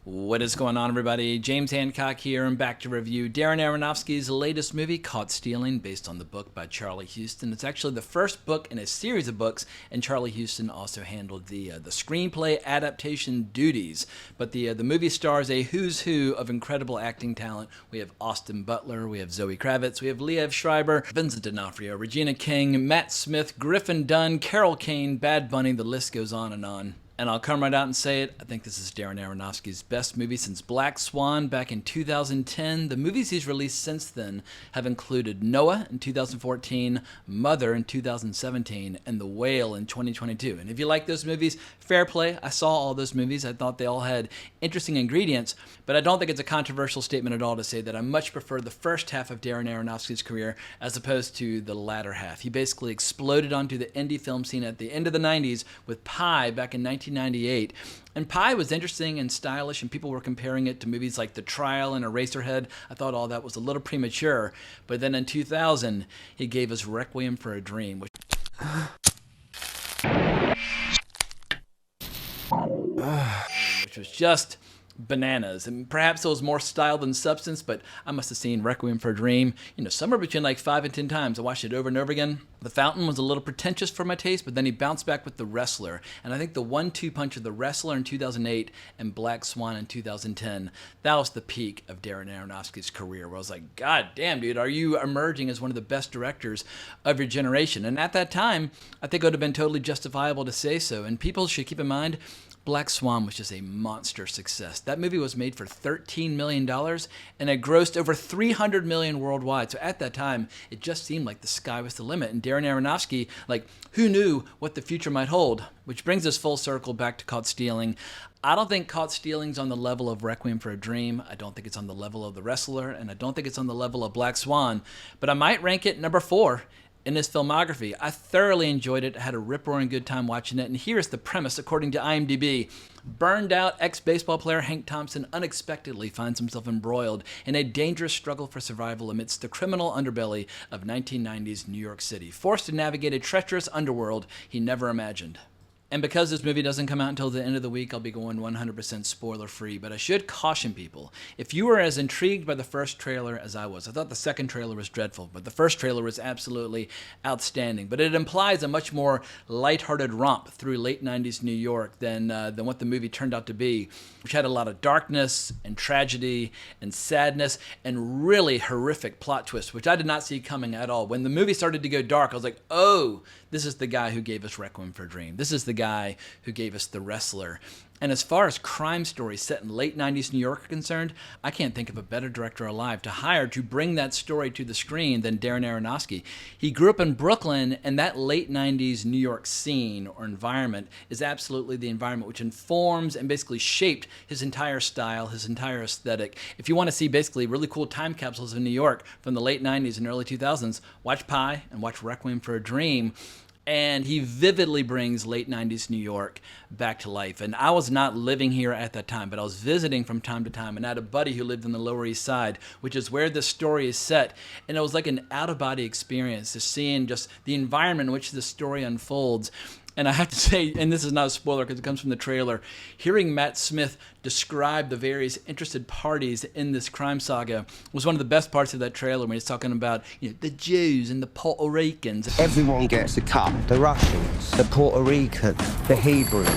What is going on, everybody? James Hancock here, and back to review Darren Aronofsky's latest movie, Caught Stealing, based on the book by Charlie Huston. It's actually the first book in a series of books, and Charlie Huston also handled the screenplay adaptation duties. But the movie stars a who's who of incredible acting talent. We have Austin Butler, we have Zoe Kravitz, we have Liev Schreiber, Vincent D'Onofrio, Regina King, Matt Smith, Griffin Dunn, Carol Kane, Bad Bunny, the list goes on and on. And I'll come right out and say it, I think this is Darren Aronofsky's best movie since Black Swan back in 2010. The movies he's released since then have included Noah in 2014, Mother in 2017, and The Whale in 2022. And if you like those movies, fair play. I saw all those movies. I thought they all had interesting ingredients, but I don't think it's a controversial statement at all to say that I much prefer the first half of Darren Aronofsky's career as opposed to the latter half. He basically exploded onto the indie film scene at the end of the 90s with Pi back in 1998. And Pi was interesting and stylish, and people were comparing it to movies like The Trial and Eraserhead. I thought all that was a little premature. But then in 2000, he gave us Requiem for a Dream, which was just bananas. And perhaps it was more style than substance, but I must have seen Requiem for a Dream, somewhere between like 5 and 10 times. I watched it over and over again. The Fountain was a little pretentious for my taste, but then he bounced back with The Wrestler. And I think the 1-2 punch of The Wrestler in 2008 and Black Swan in 2010, that was the peak of Darren Aronofsky's career, where I was like, God damn, dude, are you emerging as one of the best directors of your generation? And at that time, I think it would have been totally justifiable to say so. And people should keep in mind, Black Swan was just a monster success. That movie was made for $13 million and it grossed over $300 million worldwide. So at that time, it just seemed like the sky was the limit. And Darren Aronofsky, who knew what the future might hold? Which brings us full circle back to Caught Stealing. I don't think Caught Stealing's on the level of Requiem for a Dream. I don't think it's on the level of The Wrestler, and I don't think it's on the level of Black Swan. But I might rank it number 4 in his filmography. I thoroughly enjoyed it. I had a rip-roaring good time watching it. And here's the premise, according to IMDb. Burned-out ex-baseball player Hank Thompson unexpectedly finds himself embroiled in a dangerous struggle for survival amidst the criminal underbelly of 1990s New York City, forced to navigate a treacherous underworld he never imagined. And because this movie doesn't come out until the end of the week, I'll be going 100% spoiler-free. But I should caution people, if you were as intrigued by the first trailer as I was, I thought the second trailer was dreadful, but the first trailer was absolutely outstanding. But it implies a much more lighthearted romp through late 90s New York than what the movie turned out to be, which had a lot of darkness and tragedy and sadness and really horrific plot twists, which I did not see coming at all. When the movie started to go dark, I was like, oh, this is the guy who gave us Requiem for a Dream. This is the guy who gave us The Wrestler. And as far as crime stories set in late 90s New York are concerned, I can't think of a better director alive to hire to bring that story to the screen than Darren Aronofsky. He grew up in Brooklyn, and that late 90s New York scene or environment is absolutely the environment which informs and basically shaped his entire style, his entire aesthetic. If you want to see basically really cool time capsules of New York from the late 90s and early 2000s, watch Pi and watch Requiem for a Dream. And he vividly brings late 90s New York back to life. And I was not living here at that time, but I was visiting from time to time. And I had a buddy who lived in the Lower East Side, which is where this story is set. And it was like an out-of-body experience, just seeing just the environment in which the story unfolds. And I have to say, and this is not a spoiler because it comes from the trailer, hearing Matt Smith describe the various interested parties in this crime saga was one of the best parts of that trailer when he's talking about the Jews and the Puerto Ricans. Everyone gets a cut. The Russians, the Puerto Ricans, the Hebrews.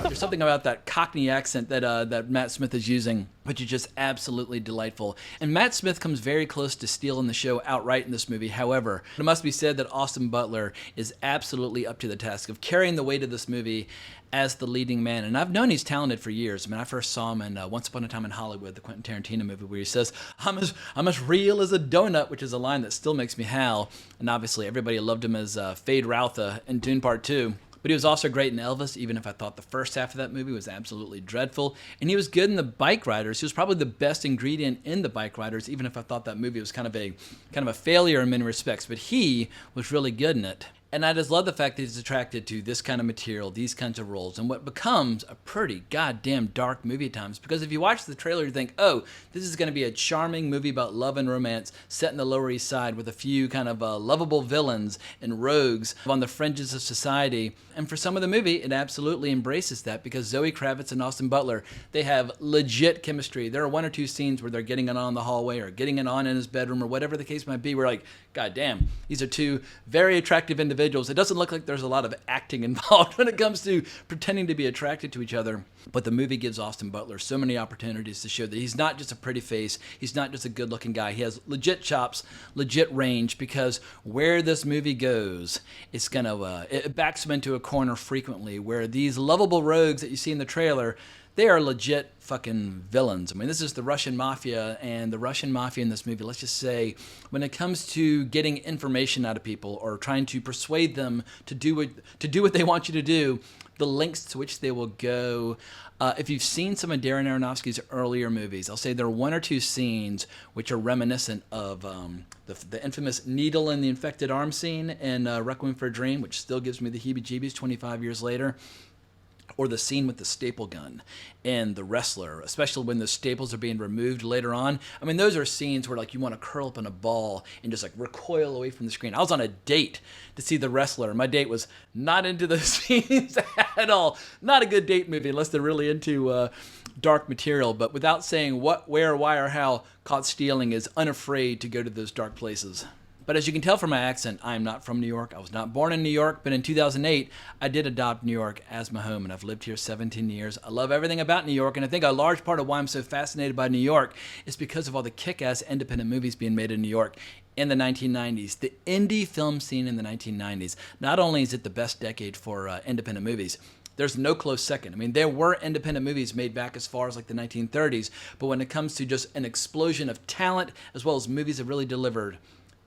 There's something about that Cockney accent that Matt Smith is using, which is just absolutely delightful. And Matt Smith comes very close to stealing the show outright in this movie. However, it must be said that Austin Butler is absolutely up to the task of carrying the weight of this movie as the leading man. And I've known he's talented for years. I mean, I first saw him in Once Upon a Time in Hollywood, the Quentin Tarantino movie, where he says, I'm as real as a donut, which is a line that still makes me howl. And obviously, everybody loved him as Fade Routha in Dune Part 2. But he was also great in Elvis, even if I thought the first half of that movie was absolutely dreadful. And he was good in The Bike Riders. He was probably the best ingredient in The Bike Riders, even if I thought that movie was kind of a failure in many respects. But he was really good in it. And I just love the fact that he's attracted to this kind of material, these kinds of roles, and what becomes a pretty goddamn dark movie at times. Because if you watch the trailer, you think, oh, this is going to be a charming movie about love and romance set in the Lower East Side with a few kind of lovable villains and rogues on the fringes of society. And for some of the movie, it absolutely embraces that because Zoe Kravitz and Austin Butler, they have legit chemistry. There are one or two scenes where they're getting it on in the hallway or getting it on in his bedroom or whatever the case might be. We're like, God damn, these are two very attractive individuals. It doesn't look like there's a lot of acting involved when it comes to pretending to be attracted to each other. But the movie gives Austin Butler so many opportunities to show that he's not just a pretty face. He's not just a good-looking guy. He has legit chops, legit range, because where this movie goes, it's going to it backs him into a corner frequently where these lovable rogues that you see in the trailer, they are legit fucking villains. I mean, this is the Russian mafia, and the Russian mafia in this movie, let's just say, when it comes to getting information out of people or trying to persuade them to do what they want you to do, the lengths to which they will go. If you've seen some of Darren Aronofsky's earlier movies, I'll say there are one or two scenes which are reminiscent of the infamous needle in the infected arm scene in Requiem for a Dream, which still gives me the heebie-jeebies 25 years later. Or the scene with the staple gun and The Wrestler, especially when the staples are being removed later on. I mean, those are scenes where like you want to curl up in a ball and just like recoil away from the screen. I was on a date to see The Wrestler. My date was not into those scenes at all. Not a good date movie unless they're really into dark material. But without saying what, where, why, or how, Caught Stealing is unafraid to go to those dark places. But as you can tell from my accent, I am not from New York. I was not born in New York, but in 2008, I did adopt New York as my home, and I've lived here 17 years. I love everything about New York, and I think a large part of why I'm so fascinated by New York is because of all the kick-ass independent movies being made in New York in the 1990s. The indie film scene in the 1990s, not only is it the best decade for independent movies, there's no close second. I mean, there were independent movies made back as far as like the 1930s, but when it comes to just an explosion of talent as well as movies that really delivered,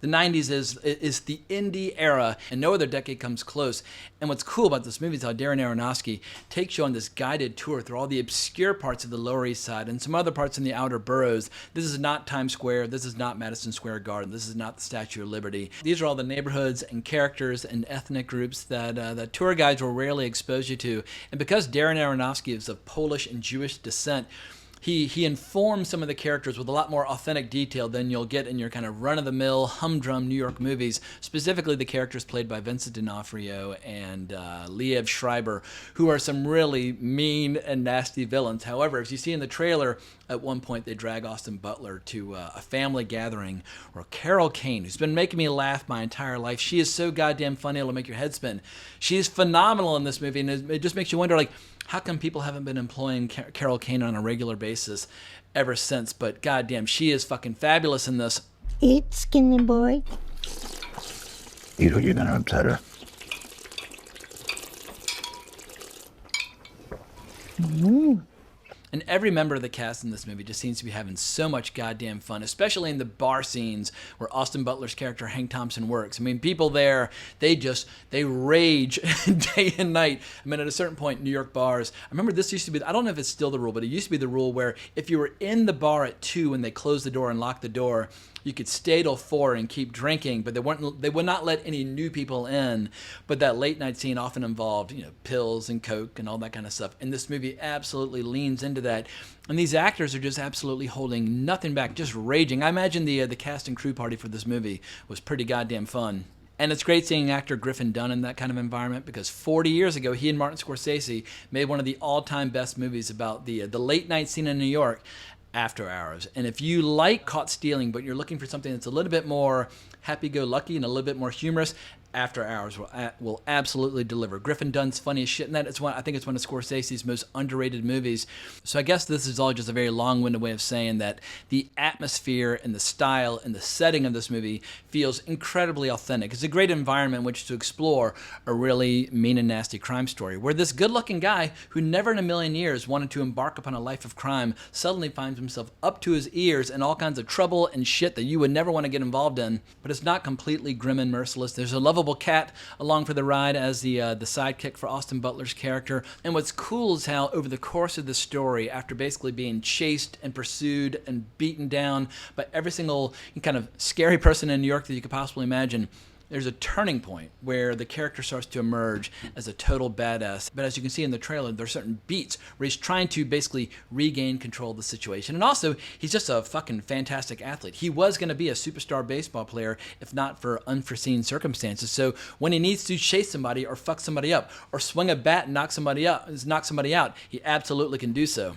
the 90s is the indie era, and no other decade comes close. And what's cool about this movie is how Darren Aronofsky takes you on this guided tour through all the obscure parts of the Lower East Side and some other parts in the outer boroughs. This is not Times Square. This is not Madison Square Garden. This is not the Statue of Liberty. These are all the neighborhoods and characters and ethnic groups that tour guides will rarely expose you to. And because Darren Aronofsky is of Polish and Jewish descent, He informs some of the characters with a lot more authentic detail than you'll get in your kind of run-of-the-mill, humdrum New York movies, specifically the characters played by Vincent D'Onofrio and Liev Schreiber, who are some really mean and nasty villains. However, as you see in the trailer, at one point they drag Austin Butler to a family gathering where Carol Kane, who's been making me laugh my entire life, she is so goddamn funny it'll make your head spin. She is phenomenal in this movie, and it just makes you wonder, like, how come people haven't been employing Carol Kane on a regular basis ever since? But goddamn, she is fucking fabulous in this. Eat, skinny boy. Eat or you're gonna upset her. And every member of the cast in this movie just seems to be having so much goddamn fun, especially in the bar scenes where Austin Butler's character Hank Thompson works. I mean, people there, they rage day and night. I mean, at a certain point, New York bars, I remember this used to be, I don't know if it's still the rule, but it used to be the rule where if you were in the bar at 2 and they closed the door and locked the door, you could stay till 4 and keep drinking, but they would not let any new people in. But that late night scene often involved, pills and coke and all that kind of stuff. And this movie absolutely leans into that. And these actors are just absolutely holding nothing back, just raging. I imagine the cast and crew party for this movie was pretty goddamn fun. And it's great seeing actor Griffin Dunne in that kind of environment because 40 years ago, he and Martin Scorsese made one of the all-time best movies about the late night scene in New York, After Hours. And if you like Caught Stealing, but you're looking for something that's a little bit more happy-go-lucky and a little bit more humorous, After Hours will absolutely deliver. Griffin Dunne's funny as shit in that. I think it's one of Scorsese's most underrated movies. So I guess this is all just a very long-winded way of saying that the atmosphere and the style and the setting of this movie feels incredibly authentic. It's a great environment in which to explore a really mean and nasty crime story, where this good-looking guy who never in a million years wanted to embark upon a life of crime suddenly finds himself up to his ears in all kinds of trouble and shit that you would never want to get involved in. But it's not completely grim and merciless. There's a lovable cat along for the ride as the sidekick for Austin Butler's character. And what's cool is how over the course of the story, after basically being chased and pursued and beaten down by every single kind of scary person in New York that you could possibly imagine, there's a turning point where the character starts to emerge as a total badass. But as you can see in the trailer, there are certain beats where he's trying to basically regain control of the situation. And also, he's just a fucking fantastic athlete. He was going to be a superstar baseball player if not for unforeseen circumstances. So when he needs to chase somebody or fuck somebody up or swing a bat and knock somebody out, he absolutely can do so.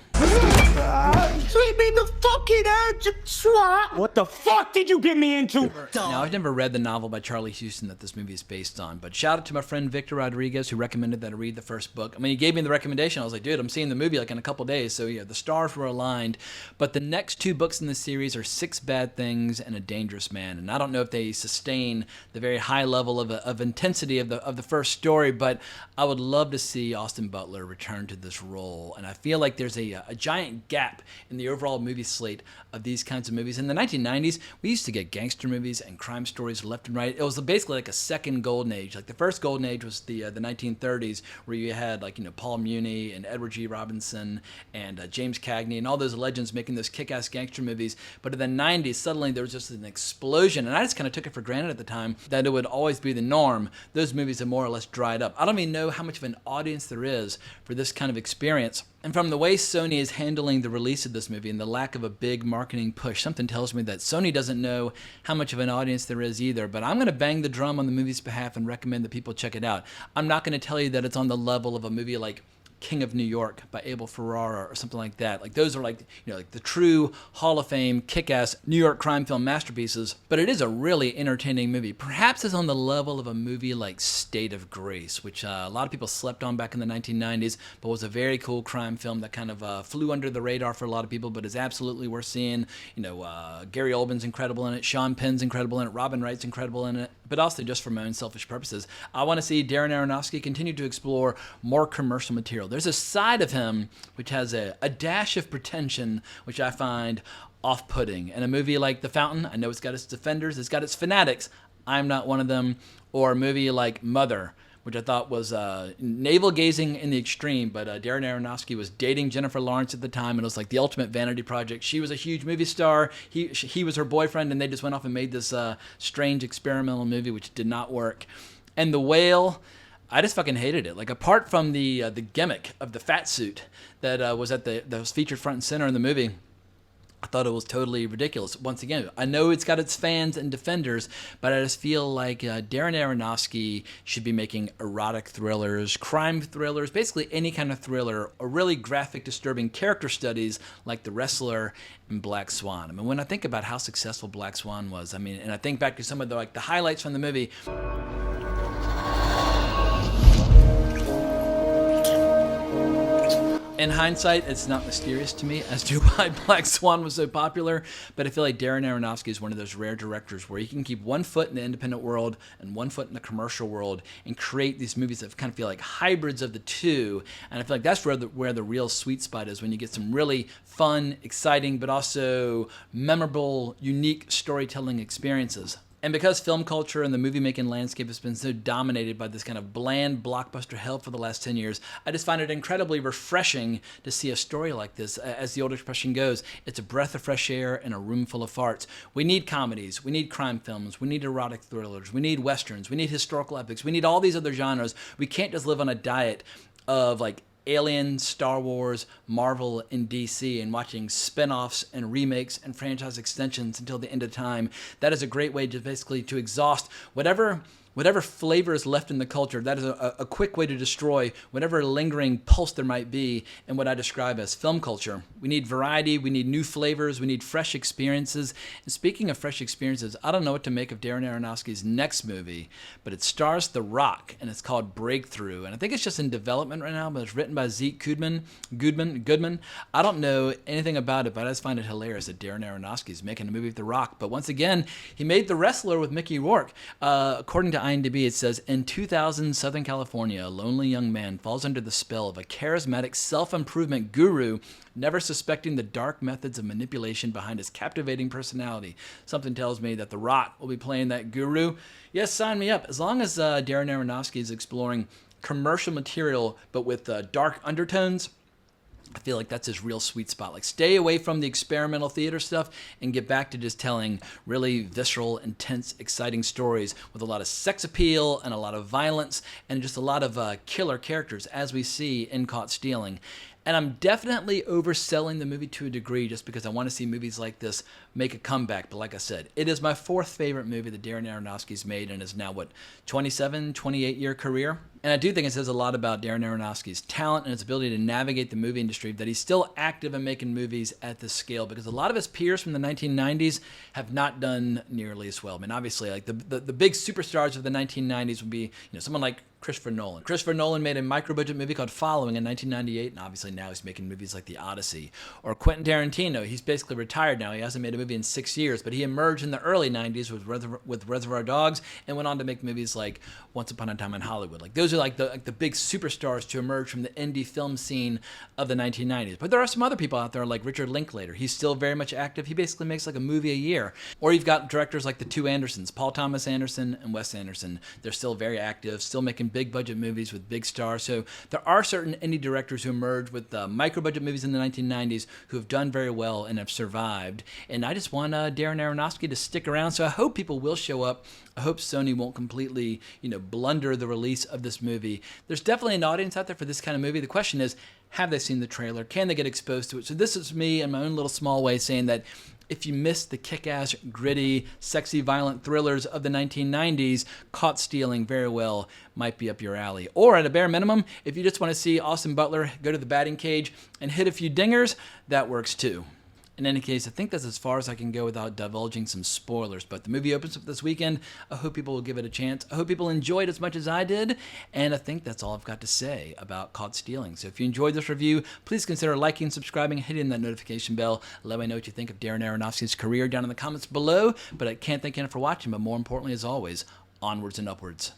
Sweep me the fucking edge, swat! What the fuck did you get me into? Now, I've never read the novel by Charlie Huston that this movie is based on, but shout out to my friend Victor Rodriguez, who recommended that I read the first book. I mean, he gave me the recommendation. I was like, dude, I'm seeing the movie like in a couple days, so yeah, the stars were aligned. But the next 2 books in the series are Six Bad Things and A Dangerous Man, and I don't know if they sustain the very high level of intensity of the first story, but I would love to see Austin Butler return to this role, and I feel like there's a giant gap in the overall movie slate of these kinds of movies. In the 1990s, we used to get gangster movies and crime stories left and right. It was basically like a second golden age. Like the first golden age was the 1930s, where you had like Paul Muni and Edward G. Robinson and James Cagney and all those legends making those kick-ass gangster movies. But in the 90s, suddenly there was just an explosion, and I just kind of took it for granted at the time that it would always be the norm. Those movies have more or less dried up. I don't even know how much of an audience there is for this kind of experience. And from the way Sony is handling the release of this movie and the lack of a big marketing push, something tells me that Sony doesn't know how much of an audience there is either. But I'm going to bang the drum on the movie's behalf and recommend that people check it out. I'm not going to tell you that it's on the level of a movie like King of New York by Abel Ferrara or something like that. Like those are like the true Hall of Fame kick-ass New York crime film masterpieces. But it is a really entertaining movie. Perhaps it's on the level of a movie like State of Grace, which a lot of people slept on back in the 1990s, but was a very cool crime film that kind of flew under the radar for a lot of people, but is absolutely worth seeing. Gary Oldman's incredible in it, Sean Penn's incredible in it, Robin Wright's incredible in it. But also, just for my own selfish purposes, I want to see Darren Aronofsky continue to explore more commercial material. There's a side of him which has a dash of pretension, which I find off-putting. In a movie like The Fountain, I know it's got its defenders, it's got its fanatics. I'm not one of them. Or a movie like Mother, which I thought was navel-gazing in the extreme, but Darren Aronofsky was dating Jennifer Lawrence at the time, and it was like the ultimate vanity project. She was a huge movie star. He was her boyfriend, and they just went off and made this strange experimental movie, which did not work. And The Whale, I just fucking hated it. Like, apart from the gimmick of the fat suit that was featured front and center in the movie, I thought it was totally ridiculous. Once again, I know it's got its fans and defenders, but I just feel like Darren Aronofsky should be making erotic thrillers, crime thrillers, basically any kind of thriller, or really graphic, disturbing character studies like The Wrestler and Black Swan. I mean, when I think about how successful Black Swan was, and I think back to some of the highlights from the movie. In hindsight, it's not mysterious to me as to why Black Swan was so popular, but I feel like Darren Aronofsky is one of those rare directors where he can keep one foot in the independent world and one foot in the commercial world and create these movies that kind of feel like hybrids of the two. And I feel like that's where the real sweet spot is, when you get some really fun, exciting, but also memorable, unique storytelling experiences. And because film culture and the movie-making landscape has been so dominated by this kind of bland blockbuster hell for the last 10 years, I just find it incredibly refreshing to see a story like this. As the old expression goes, it's a breath of fresh air in a room full of farts. We need comedies, we need crime films, we need erotic thrillers, we need westerns, we need historical epics, we need all these other genres. We can't just live on a diet of like Alien, Star Wars, Marvel, and DC, and watching spin-offs and remakes and franchise extensions until the end of time. That is a great way to basically to exhaust whatever flavor is left in the culture. That is a quick way to destroy whatever lingering pulse there might be in what I describe as film culture. We need variety, we need new flavors, we need fresh experiences. And speaking of fresh experiences, I don't know what to make of Darren Aronofsky's next movie, but it stars The Rock, and it's called Breakthrough. And I think it's just in development right now, but it's written by Zeke Goodman. I don't know anything about it, but I just find it hilarious that Darren Aronofsky is making a movie with The Rock. But once again, he made The Wrestler with Mickey Rourke. According to IMDb, it says, in 2000, Southern California, a lonely young man falls under the spell of a charismatic self-improvement guru, never suspecting the dark methods of manipulation behind his captivating personality. Something tells me that The Rock will be playing that guru. Yes, sign me up. As long as Darren Aronofsky is exploring commercial material, but with dark undertones, I feel like that's his real sweet spot. Like, stay away from the experimental theater stuff and get back to just telling really visceral, intense, exciting stories with a lot of sex appeal and a lot of violence and just a lot of killer characters, as we see in Caught Stealing. And I'm definitely overselling the movie to a degree just because I want to see movies like this make a comeback. But like I said, it is my 4th favorite movie that Darren Aronofsky's made and is now, 28-year career. And I do think it says a lot about Darren Aronofsky's talent and his ability to navigate the movie industry, that he's still active in making movies at this scale, because a lot of his peers from the 1990s have not done nearly as well. I mean, obviously, like the big superstars of the 1990s would be, someone like Christopher Nolan. Christopher Nolan made a micro-budget movie called Following in 1998, and obviously now he's making movies like The Odyssey. Or Quentin Tarantino, he's basically retired now. He hasn't made a movie in 6 years, but he emerged in the early 90s with Reservoir Dogs and went on to make movies like Once Upon a Time in Hollywood. Like, those are like the big superstars to emerge from the indie film scene of the 1990s. But there are some other people out there like Richard Linklater. He's still very much active. He basically makes like a movie a year. Or you've got directors like the two Andersons, Paul Thomas Anderson and Wes Anderson. They're still very active, still making big budget movies with big stars. So there are certain indie directors who emerged with micro budget movies in the 1990s who have done very well and have survived. And I just want Darren Aronofsky to stick around. So I hope people will show up. I hope Sony won't completely, blunder the release of this movie. There's definitely an audience out there for this kind of movie. The question is, have they seen the trailer? Can they get exposed to it? So this is me in my own little small way saying that if you missed the kick-ass, gritty, sexy, violent thrillers of the 1990s, Caught Stealing very well might be up your alley. Or at a bare minimum, if you just want to see Austin Butler go to the batting cage and hit a few dingers, that works too. In any case, I think that's as far as I can go without divulging some spoilers. But the movie opens up this weekend. I hope people will give it a chance. I hope people enjoy it as much as I did. And I think that's all I've got to say about Caught Stealing. So if you enjoyed this review, please consider liking, subscribing, hitting that notification bell. Let me know what you think of Darren Aronofsky's career down in the comments below. But I can't thank you enough for watching. But more importantly, as always, onwards and upwards.